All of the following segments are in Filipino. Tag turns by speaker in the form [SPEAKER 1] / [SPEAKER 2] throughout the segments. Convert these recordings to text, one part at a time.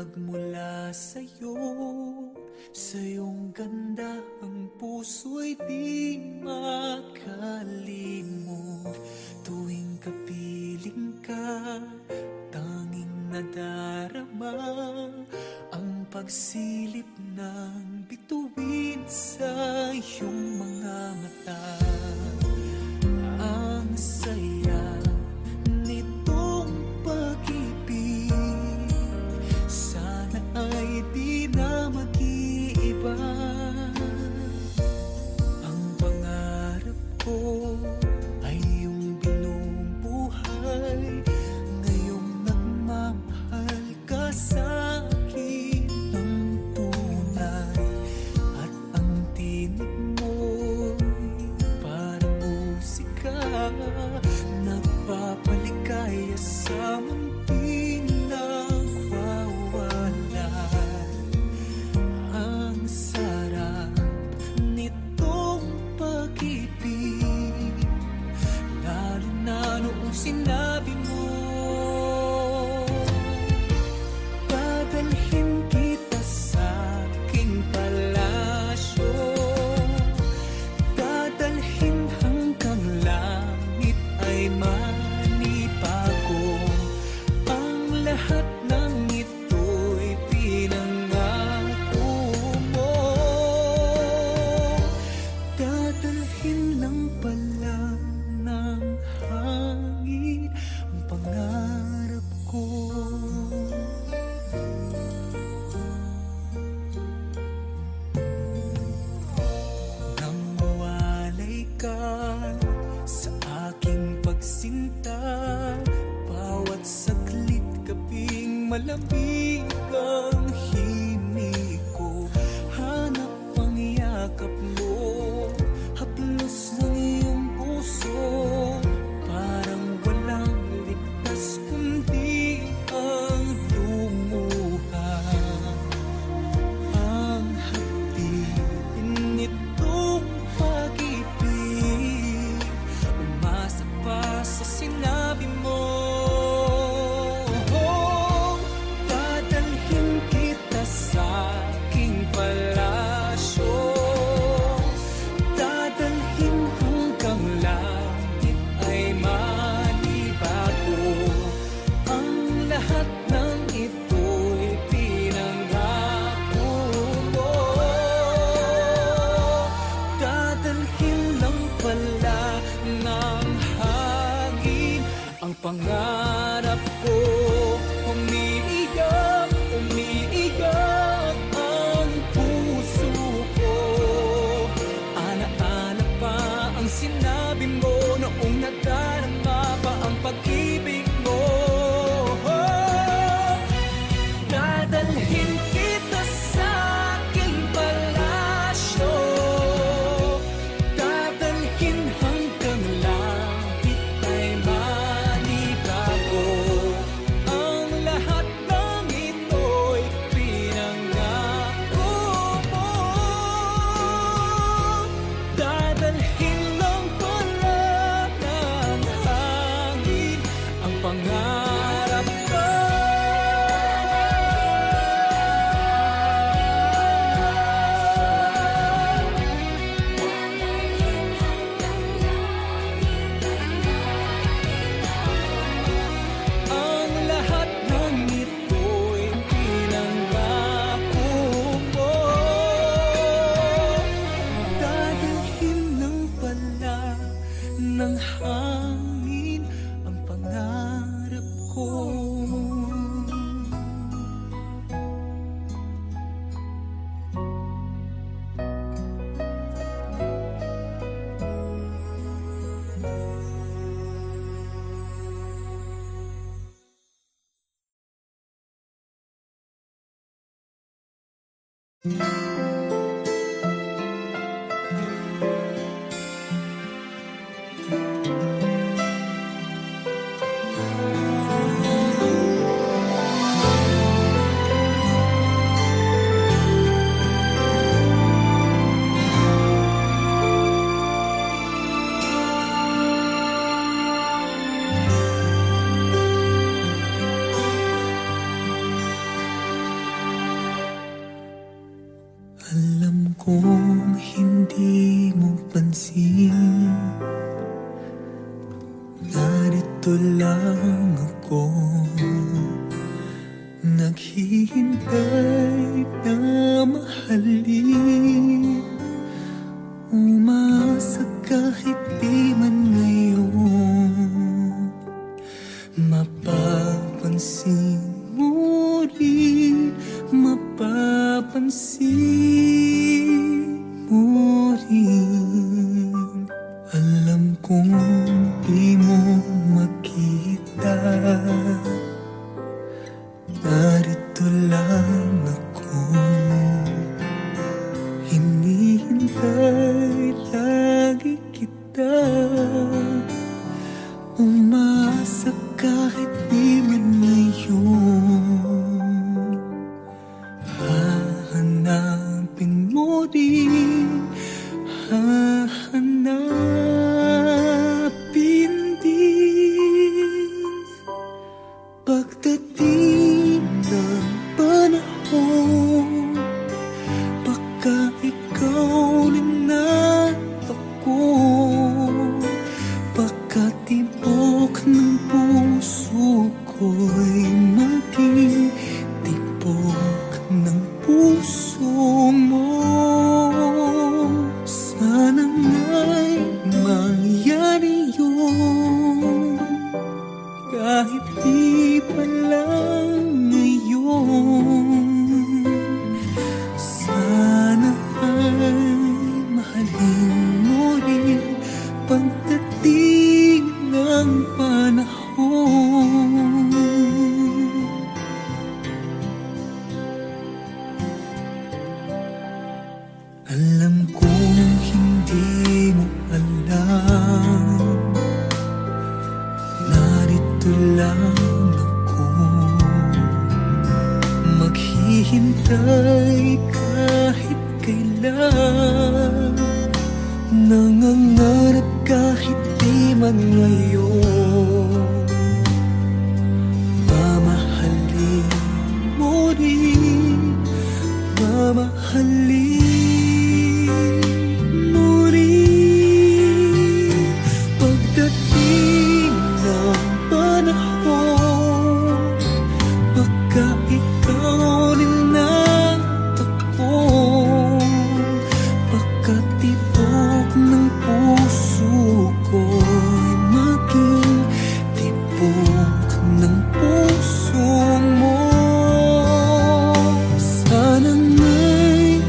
[SPEAKER 1] nagmula sa'yo. Sa iyong ganda ang puso'y di makalimot. Tuwing kapiling ka, tanging nadarama ang pagsilip ng bituin sa iyong mga mata. Ang saya nitong pag-ibig, sana ay di na mag-iiba. Ang pangarap ko ay yung binubuhay, ngayong nagmamahal ka sa akin ng tunay. At ang tinig mo'y parang musika, nagpapaligaya sa munting nagwawala. Ang sarap nitong pag-ibig, lalo na noong sinabi mo, dadalhin kita sa aking palasyo, dadalhin hanggang langit ay manibago. Ang lahat ng ito'y pinangako mo, dadalhin lang pala ng hangin ang pangarap ko. Nang mawalay ka sa aking pagsinta, bawat saglit kaping malamig ang himig ko. Hanap ang yakap mo, haplos ng iyong puso, parang walang ligtas kundi ang lumuha. Ang hapdin nitong pag-ibig, umasa pa sa sinabi mo. Dadalhin kita sa aking palasyo, dadalhin hanggang langit ay manibago. Ang lahat ng ito'y pinangako mo, dadalhin lang pala ng hangin ang pangarap ko. Umiiyak, umiiyak ang puso ko, ana-ana pa ang sinabi mo noong nadarama pa ang pag-ibig mo. Dadalhin kita sa aking palasyo, dadalhin hanggang langit ay manibago. Ang lahat ng ito'y pinangako mo, dadalhin lang pala ng hangin ang pangarap ko. Ang lahat ng ito'y pinangako mo, dadalhin lang pala ng hangin ang pangarap ko. kong hindi mo pansin, narito lang ako, naghihintay na mahalin. Umasa kahit di man ngayon, mapapansin mo rin, mapapansin mo rin. Alam kong di mo makita, narito lang ako, hinihintay lagi kita. Umasa kahit di man ngayon, hahanapin mo rin, hahanapin din. Pagdating ng panahon, baka ikaw rin at ako, baka tibok ng puso ko'y maging tibok ng puso mo. Sana nga'y mangyari yun, kahit di pa lang ngayon. Sana ay mahalin mo rin pagdating ng panahon. Alam kong hindi mo alam, narito lang ako, maghihintay kahit kailan, nangangarap kahit di man ngayon. Mamahalin mo rin, mamahalin mo rin. Pagdating ng panahon, baka ikaw rin at ako, baka tibok ng puso ko'y maging tibok ng puso mo. Sana nga'y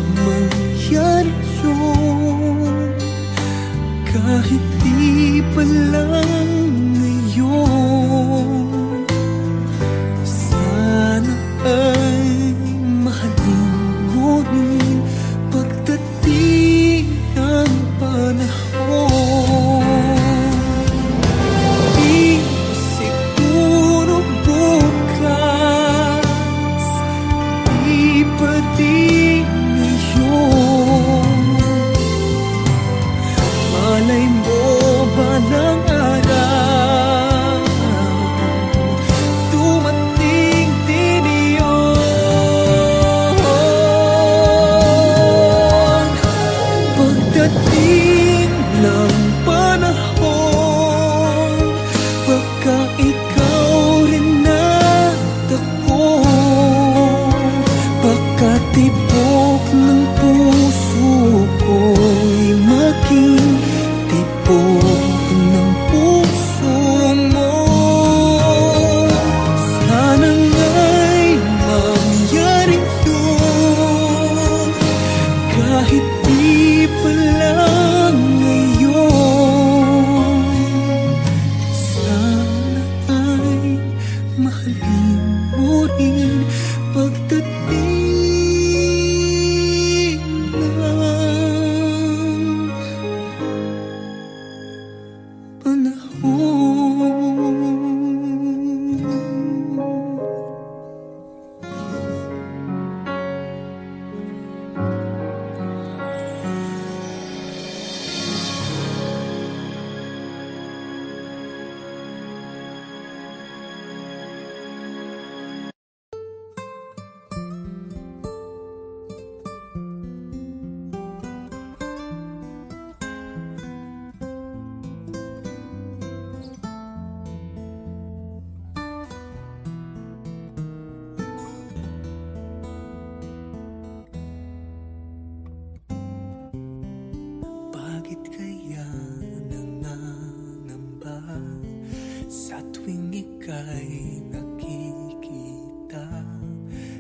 [SPEAKER 1] Sa tuwing ika'y nakikita,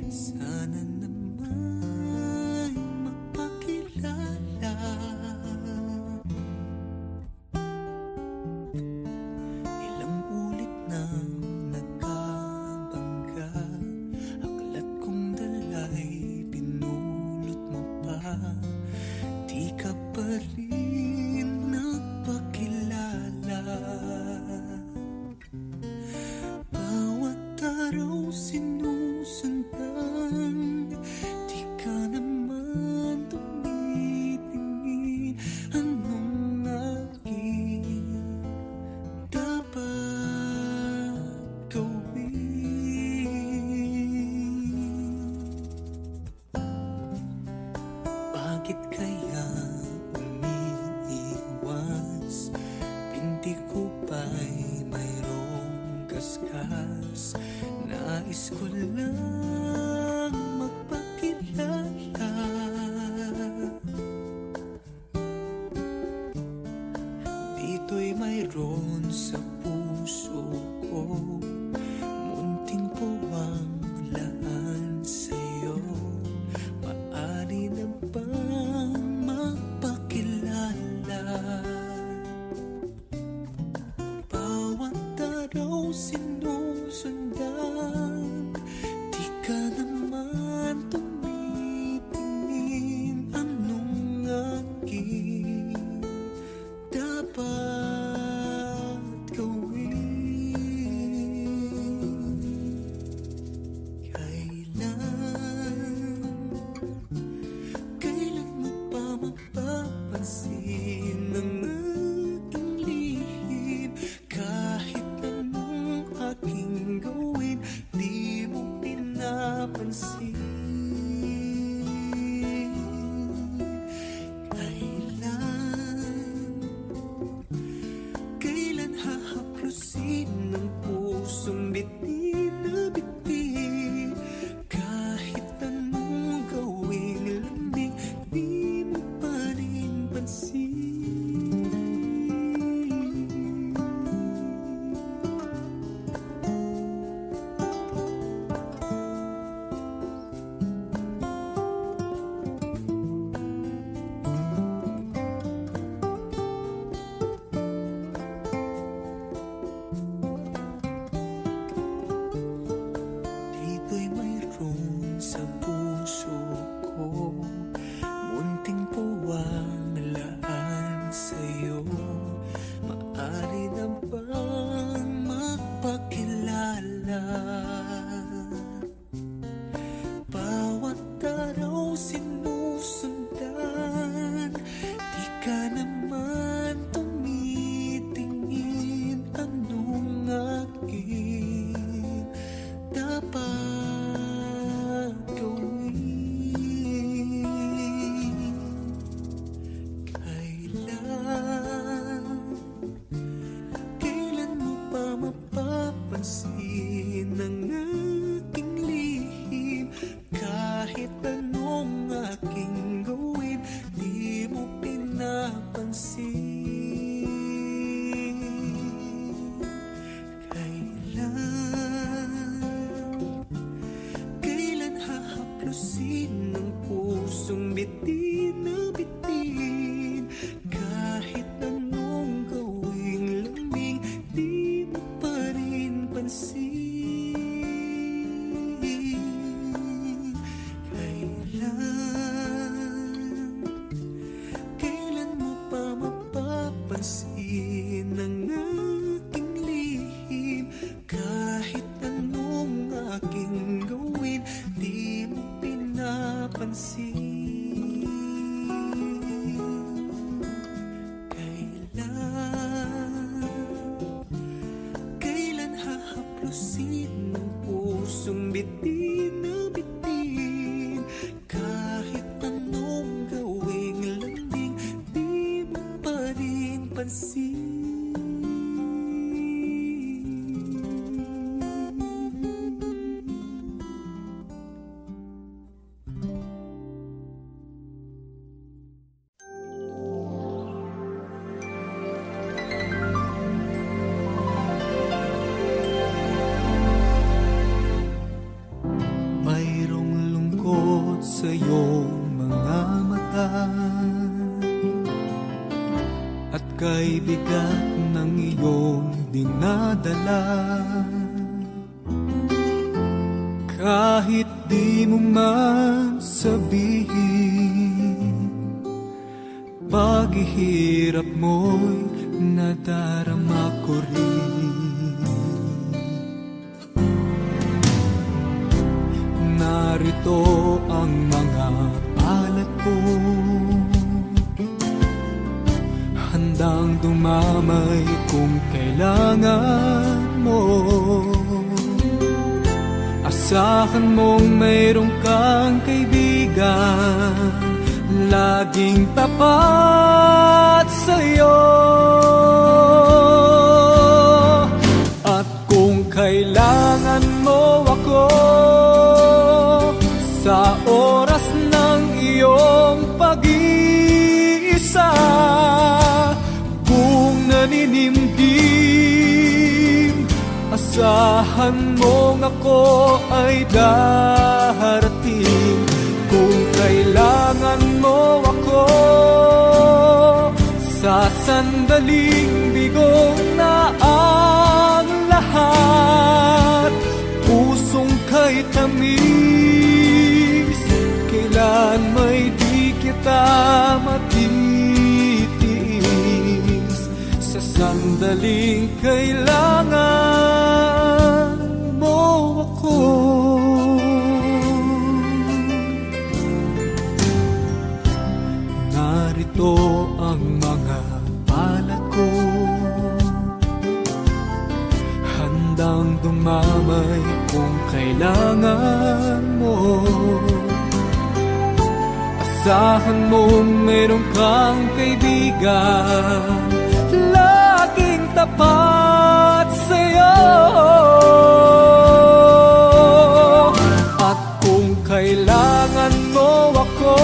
[SPEAKER 1] sana naman mapakilala. Ilang ulit nang nagkabangga, aklat kong dala'y pinulot mo pa, di ka pa rin nagpakilala. Bawat araw sinusundan, di ka naman tumitingin. Anong aking dapat gawin? Bakit kaya umiiwas? Pinti ko ba'y mayroong kaskas? Nais ko lang magpakilala. Dito'y mayroon sa puso ko, munting puwang laan sa'yo. Maaari na bang magpakilala? Bawat araw sinusundan, di ka naman tumitingin. Anong aking dapat gawin? Kailan mo pa mapapansin ang aking lihim? Kahit anong aking gawin, di mo pinapansin. Kailan hahaplusin ng pusong bitin na bitin? Kahit anong gawing lambing, di mo pa rin pansin. Dito'y mayroon sa puso ko, munting puwang laan sa'yo. Maaari na bang magpakilala? Bawat araw sinusundan, di ka naman tumitingin. Anong aking dapat gawin? Kailan mo pa mapapansin ang aking lihim? Kahit anong aking gawin, di mo pinapansin. Kailan hahaplusin ng pusong bitin na bitin? Kahit anong gawing lambing, di mo pa rin pansin. bigat ng iyong dinadala. Kahit di mo man sabihin, paghihirap mo'y nadarama ko rin. Narito ang mga palad ko, handang dumamay kung kailangan mo. Asahan mong mayroong kang kaibigan, laging tapat sa'yo. At kung kailangan mo ako sa oras ng iyong pag-iisa, kung naninimdim, asahan mong ako ay darating. Kung kailangan mo ako sa sandaling bigong na ang lahat, pusong kay tamis, kailan may di kita matitiis. Sa sandaling kailangan mo ako, narito ang mga palad ko, handang dumamay kung kailangan mo. Asahan mo mayroong kang kaibigan, laging tapat sa'yo. At kung kailangan mo ako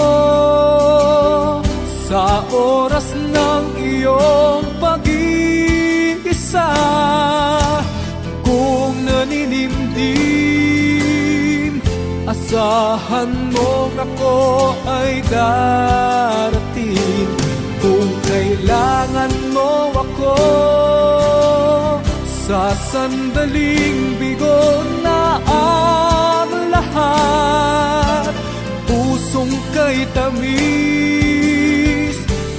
[SPEAKER 1] sa oras ng iyong pag-iisa, kung naninimdim, asahan mo ako ay darating. Kung kailangan mo ako sa sandaling bigo na ang lahat, pusong kay tamis,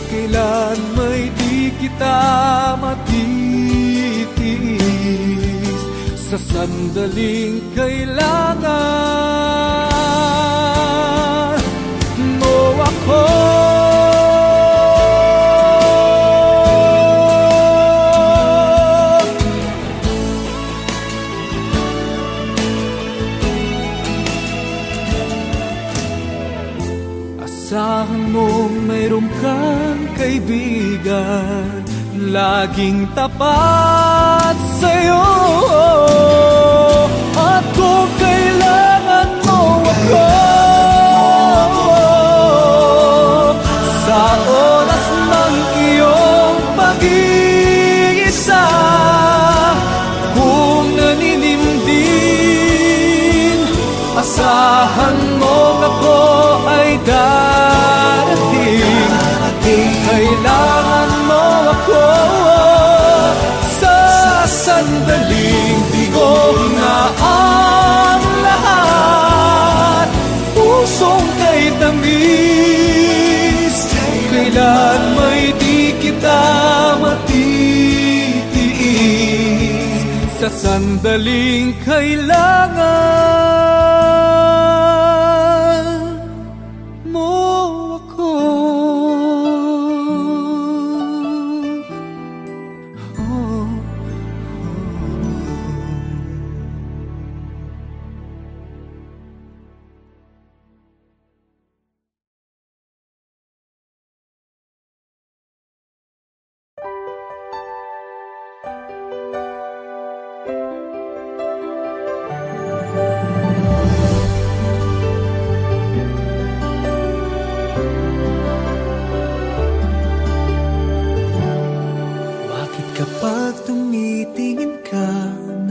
[SPEAKER 1] kailan may di kita matitiis. Sa sandaling kailangan mo ako, asahan mong mayroong kang kaibigan, laging tapat sa'yo. At kung kailangan mo ako sa oras ng iyong pag-iisa, kung naninimdim, asahan mo ako ay darating. Kung kailangan mo ako sa sandaling bigo na ang lahat, pusong kay tamis, kailan may di kita matitiis. Sa sandaling kailangan mo ako. Kapag tumitingin ka,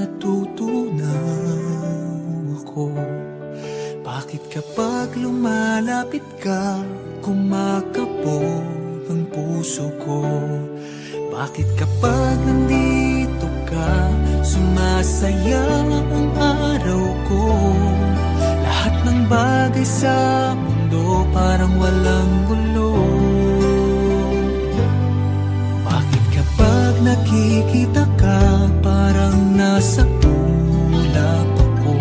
[SPEAKER 1] natutunaw ako. Bakit kapag lumalapit ka, kumakabog ang puso ko? Bakit kapag nandito ka, sumasaya ang araw ko? Lahat ng bagay sa mundo parang walang gulo. Bakit kapag nakikita ka, parang nasa ulap ako?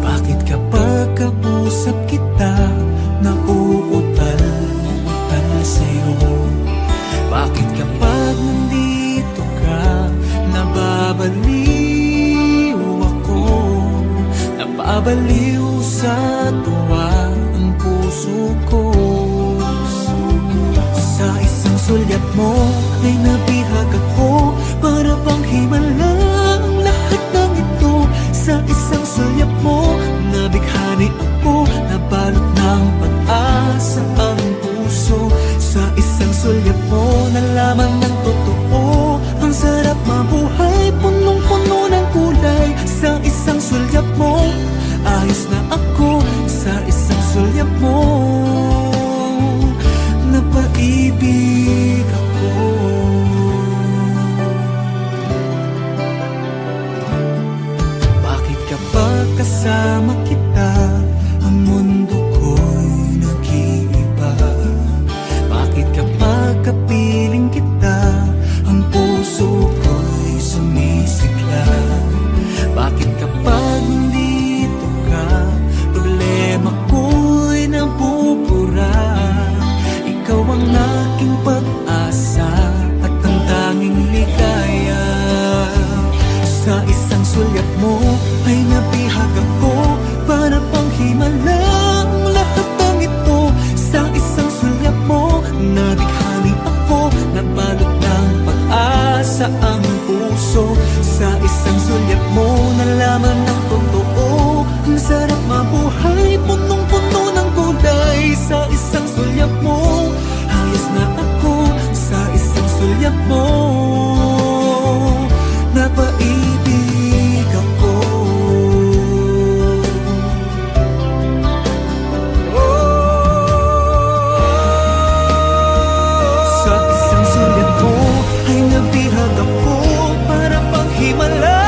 [SPEAKER 1] Bakit kapag kausap kita, nauutal-utal sa'yo? Bakit kapag nandito ka, nababaliw ako? Nababaliw sa tuwa ang puso ko. Sa isang sulyap mo ay nabihag ako, para bang himala ang lahat ng ito. Sa isang sulyap mo, nabighani ako, nabalot ng pag-asa ang puso. Sa isang sulyap mo, nalaman ng totoo, ang sarap mabuhay, punong-puno ng kulay. Sa isang sulyap mo, ayos na ako. Sa isang sulyap mo, napaibig ako. Bakit kapag kasama kita, ang mundo ko'y nag-iiba? Bakit kapag kapiling kita, ang puso ko'y sumisigla? Bakit kapag nandito ka, problema ko'y nabubura? Ikaw ang aking pag-asa at ang tanging ligaya. Sa isang sulyap mo ay nabihag ako, para pang himala ang lahat ng ito. Sa isang sulyap mo, nabighani ako, nabalot ng pag-asa ang puso. Sa isang sulyap mo, nalaman ng totoo, ang sarap mabuhay, punong-puno ng kulay. Sa isang sulyap mo, ayos na ako. Sa isang sulyap mo, napaibig ako. Sa isang sulyap mo ay nabihag ako, para pang himala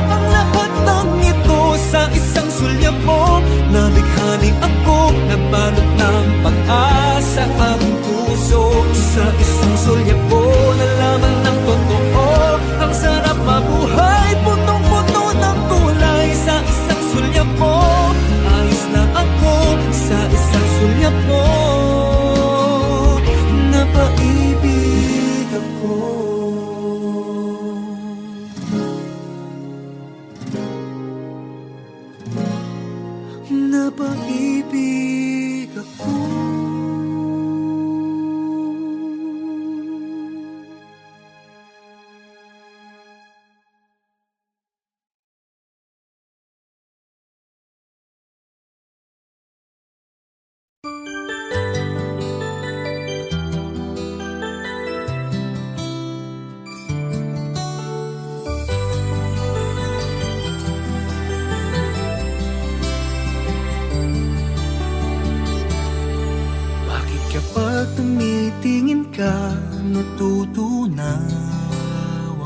[SPEAKER 1] ang lahat ng ito. Sa isang sulyap mo, nabighani ako, nabalot ng pag-asa ang puso. Sa isang sulyap mo, nalaman ng totoo, ang sarap mabuhay, punong-puno ng kulay. Sa isang sulyap mo, ayos na ako. Sa isang sulyap mo, napaibig ako. Napaibig ako. Kapag tumitingin ka, natutunaw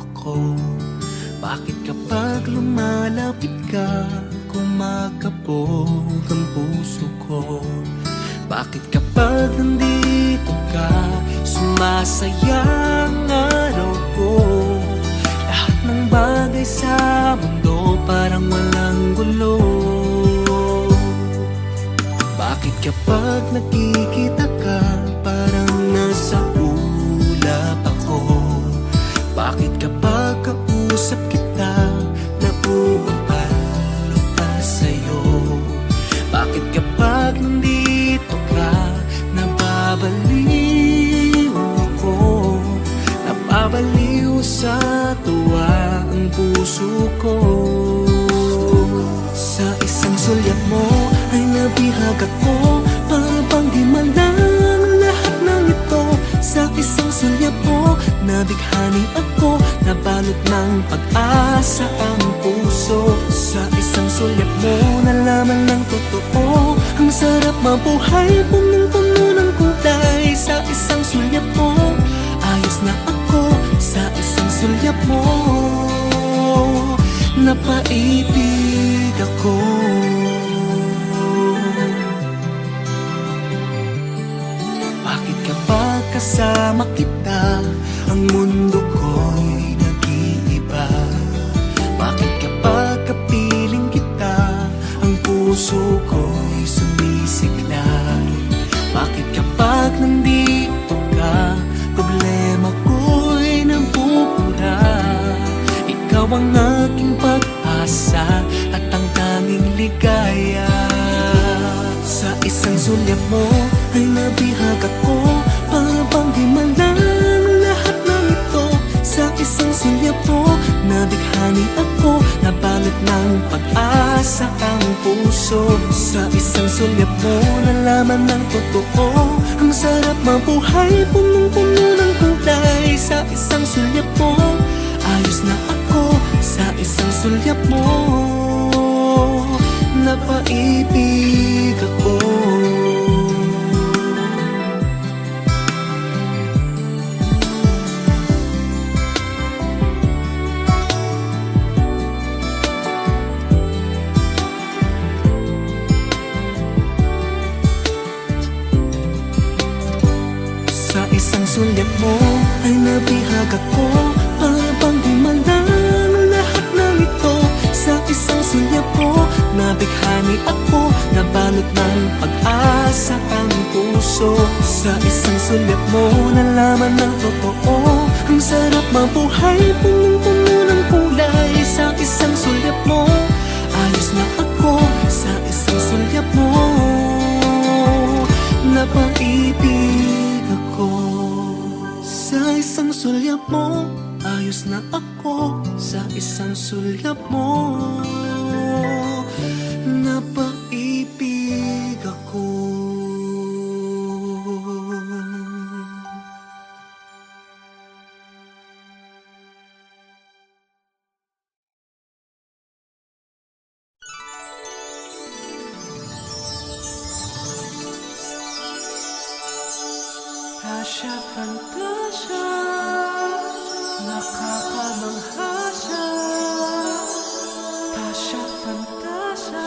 [SPEAKER 1] ako. Bakit kapag lumalapit ka, kumakabog ang puso ko? Bakit kapag nandito ka, sumasaya ang araw ko? Lahat ng bagay sa mundo parang walang gulo. Bakit kapag nakikita ka, parang nasa ulap ako? Bakit kapag kausap kita, nauutal-utal sa'yo? Bakit kapag nandito ka, nababaliw ako? Nababaliw sa tuwa ang puso ko. Sa isang sulyap mo ay nabihag ako, para bang himalang lahat ng ito. Sa isang sulyap mo, nabighani ako, nabalot ng pag-asa ang puso. Sa isang sulyap mo, nalaman ng totoo, ang sarap mabuhay, punong-puno ng kulay. Sa isang sulyap mo, ayos na ako. sulyap mo, napaibig ako. Bakit kapag kasama kita, ang mundo ko'y nag-iiba? Bakit kapag kapiling kita, ang puso ko'y sumisiklay? Bakit kapag nandito ka, problema ko'y nabubura? Ikaw ang aking pag-asa at ang tanging ligaya. Sa isang sulyap mo ay nabihag ako, para bang himalang lahat ng ito. Sa isang sulyap mo, nabighani ako, nabalot ng pag-asa ang puso. Sa isang sulyap mo, nalaman ng totoo, ang sarap mabuhay, punong-puno ng kulay. Sa isang sulyap mo, ayos na ako. Sa isang sulyap mo, napaibig ako. Sa isang sulyap mo ay nabihag ako, para bang himalang lahat ng ito. Sa isang sulyap mo, nabighani ako, nabalot ng pag-asa ang puso. Sa isang sulyap mo, nalaman ng totoo, ang sarap mabuhay, punong-puno ng kulay. Sa isang sulyap mo, ayos na ako. Sa isang sulyap mo, napaibig ako. Sa isang sulyap mo, ayos na ako. Sa isang sulyap mo, napaibig ako. Tasya, fantasya, nakakamangha siya. Tasya, fantasya,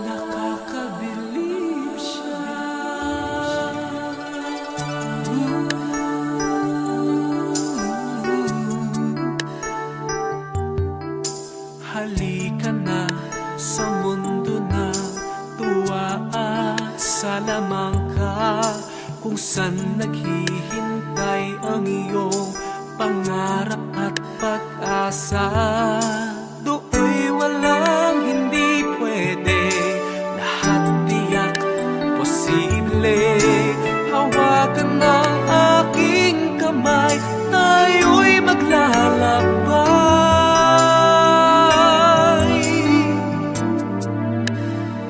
[SPEAKER 1] nakakabilib siya. Halika na sa mundo na tuwa at salamangka, kung saan naghihintay ang iyong pangarap at pag-asa. Do'y walang hindi pwede, lahat tiyak posible. Hawakan ng aking kamay, tayo'y maglalakbay.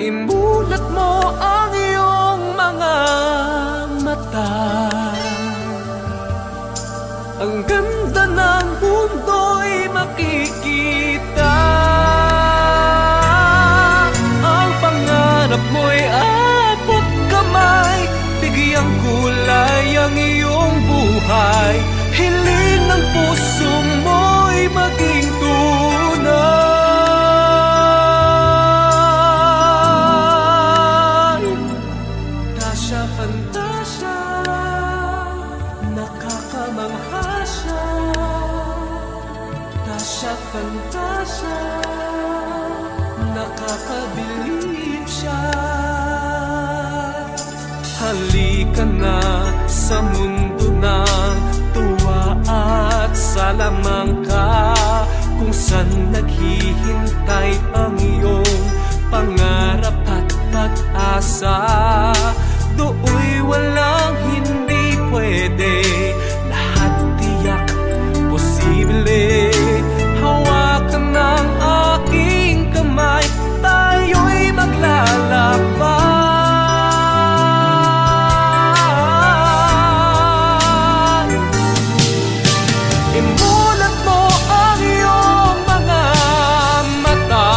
[SPEAKER 1] Imulat mo ang iyong mga mata, ang ganda ng mundo'y makikita. Ang pangarap mo'y abot kamay, bigyang kulay ang iyong buhay. Hiling ng puso mo'y maging tunay. Tasya, fantasya, nakakamangha siya. Tasya, fantasya, nakakabilib siya. Halika na sa mundo ng tuwa at salamangka, kung saan naghihintay ang iyong pangarap at pag-asa. Do'y walang hindi pwede, lahat tiyak posible. Hawakan ng aking kamay, tayo'y maglalakbay. Imulat mo ang iyong mga mata,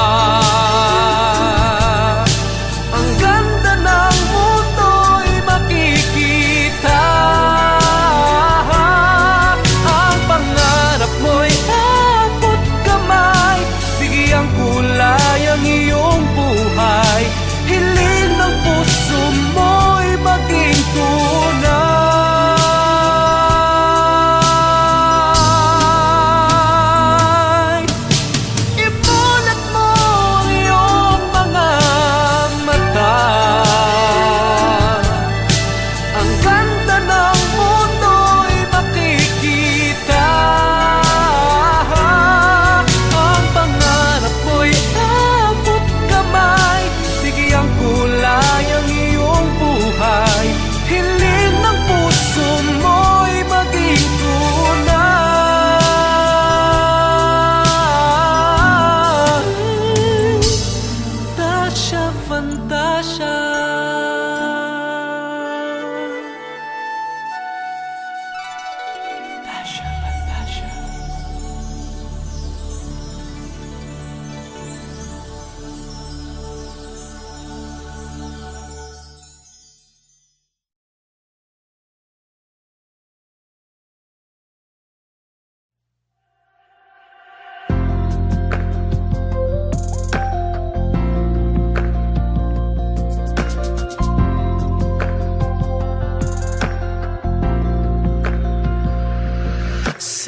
[SPEAKER 1] ang ganda ng mundo'y makikita.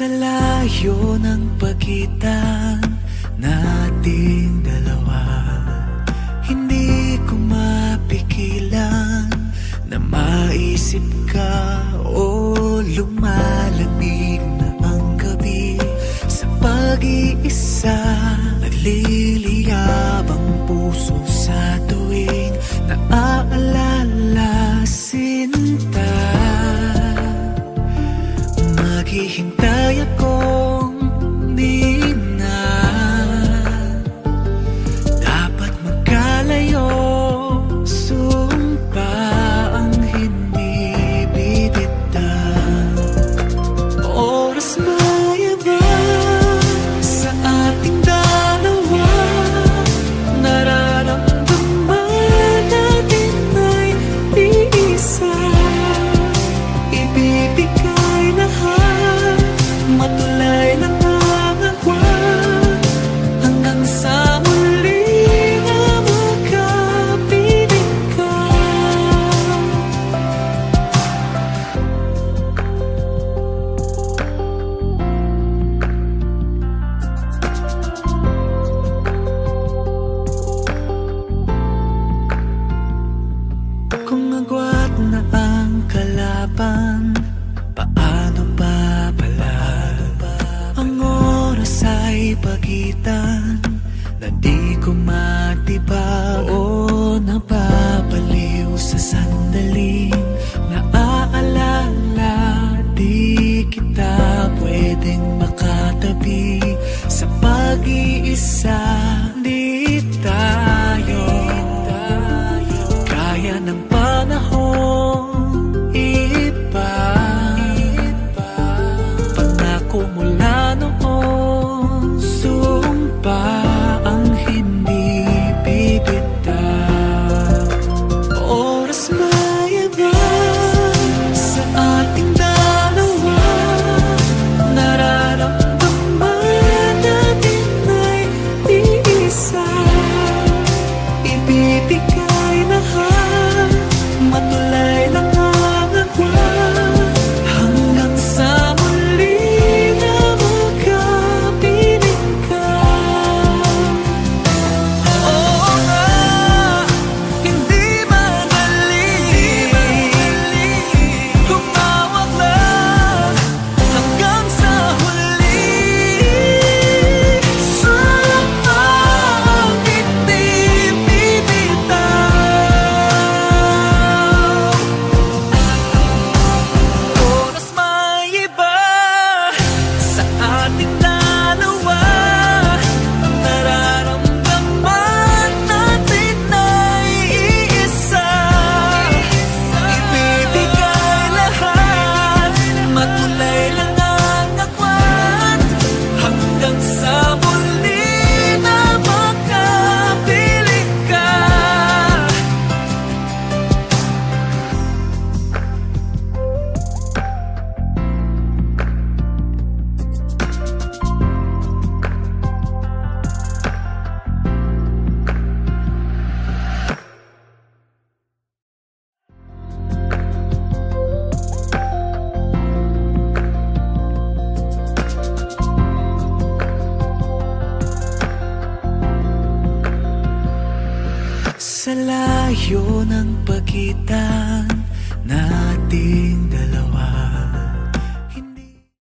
[SPEAKER 1] layo ng pagitan nating dalawa, hindi ko mapigilan na maisip ka o lumalamig na ang gabi. Sa pag-iisa nagliliyab ang puso sa tuwing naaalala sinta. Maghihintay akong di na dapat magkalayo. Sumpa ang hindi bibitaw. Oras mayaba sa ating dalawa, nararamdaman natin ay iisa. Ibibigay lahat, matulay lang ang agwan, hanggang sa muli na magkapiling ka. Kung agwat na ang kalaban, paano pa pala? Ang oras ay pagitan na di ko matibag o napapaliw sa sandaling naaalala. Di kita pwedeng makatabi sa pag-iisa. Di tayo kaya ng panahon iba. Pangako mula noon, sumpa ang hindi bibitaw. Oras mayaba sa ating dalawa, nararamdaman natin ay iisa. Ibibigay lahat, matulay lang ang agwan, hanggang sa muli na magkapiling ka. Oo nga, hindi madali, humawak lang hanggang sa huli. Sumpa ang hindi bibitaw. Oras maiba sa ating dalawa, nararamdaman natin ay iisa. Ibibigay lahat, matulay lang ang agwan, hanggang sa muli na makapiling ka. Sa layo ng pagitan nating dalawa,